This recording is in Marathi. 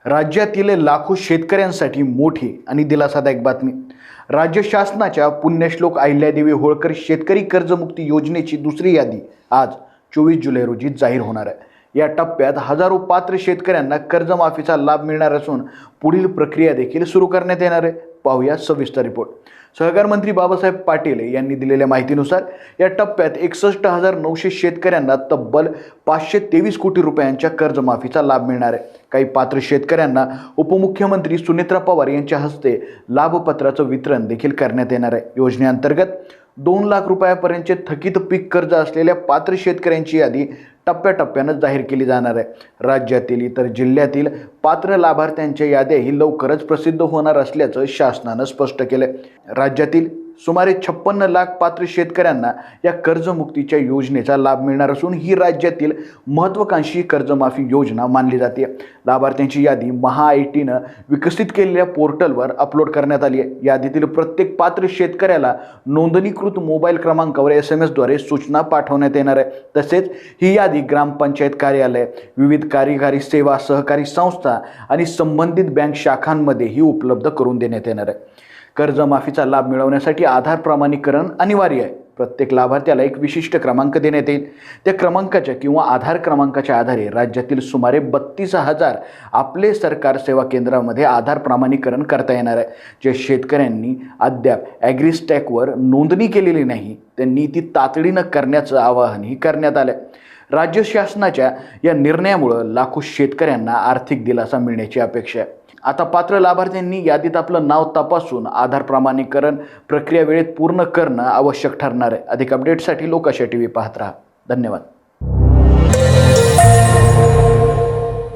राज्यातील लाखो शेतकऱ्यांसाठी मोठी आणि दिलासादायक बातमी। राज्य शासनाच्या पुण्यश्लोक अहिल्यादेवी होळकर शेतकरी कर्जमुक्ती योजनेची दुसरी यादी आज 24 जुलै रोजी जाहीर होणार आहे। या टप्प्यात हजारो पात्र शेतकऱ्यांना कर्जमाफीचा लाभ मिळणार असून पुढील प्रक्रिया देखील सुरू करण्यात येणार आहे। पाहूया सविस्तर रिपोर्ट। सहकार मंत्री बाबासाहेब पाटील यांनी दिलेल्या माहितीनुसार या टप्प्यात 61,900 शेतकऱ्यांना तब्बल 523 कोटी रुपयांच्या कर्जमाफीचा लाभ मिळणार आहे। काही पात्र शेतकऱ्यांना उपमुख्यमंत्री सुनेत्रा पवार यांच्या हस्ते लाभपत्राचं वितरण देखील करण्यात येणार आहे। योजनेअंतर्गत 2 लाख रुपयापर्यंतचे थकीत पीक कर्ज असलेल्या पात्र शेतकऱ्यांची यादी टप्प्याटप्प्याने जाहीर केली जाणार आहे। राज्यातील इतर जिल्ह्यातील पात्र लाभार्थ्यांच्या याद्याही लवकरच प्रसिद्ध होणार असल्याचं शासनाने स्पष्ट केलं। राज्यातील सुमारे 56 लाख पात्र शेतकऱ्यांना या कर्जमुक्तीच्या योजनेचा लाभ मिळणार असून ही राज्यातील महत्त्वाकांक्षी कर्जमाफी योजना मानली जाते। लाभार्थ्यांची यादी महा-आय-टीनं विकसित केलेल्या पोर्टलवर अपलोड करण्यात आली आहे। यादीतील प्रत्येक पात्र शेतकऱ्याला नोंदणीकृत मोबाईल क्रमांकावर SMS-द्वारे सूचना पाठवण्यात येणार आहे। तसेच ही यादी ग्रामपंचायत कार्यालय, विविध कार्यकारी सेवा सहकारी संस्था आणि संबंधित बँक शाखांमध्येही उपलब्ध करून देण्यात येणार आहे। कर्जमाफीचा लाभ मिळवण्यासाठी आधार प्रमाणीकरण अनिवार्य आहे। प्रत्येक लाभार्थ्याला एक विशिष्ट क्रमांक देण्यात येईल। त्या क्रमांकाच्या किंवा आधार क्रमांकाच्या आधारे राज्यातील सुमारे 32,000 आपले सरकार सेवा केंद्रामध्ये आधार प्रमाणीकरण करता येणार आहे। जे शेतकऱ्यांनी अद्याप ॲग्रीस्टॅकवर नोंदणी केलेली नाही त्यांनी ती तातडीनं करण्याचं आवाहनही करण्यात आलं। राज्य शासनाच्या या निर्णयामुळे लाखो शेतकऱ्यांना आर्थिक दिलासा मिळण्याची अपेक्षा आहे। आता पात्र लाभार्थ्यांनी यादीत आपलं नाव तपासून आधार प्रमाणीकरण प्रक्रिया वेळेत पूर्ण करणं आवश्यक ठरणार आहे। अधिक अपडेट्ससाठी लोकाशा टीव्ही पाहत राहा। धन्यवाद।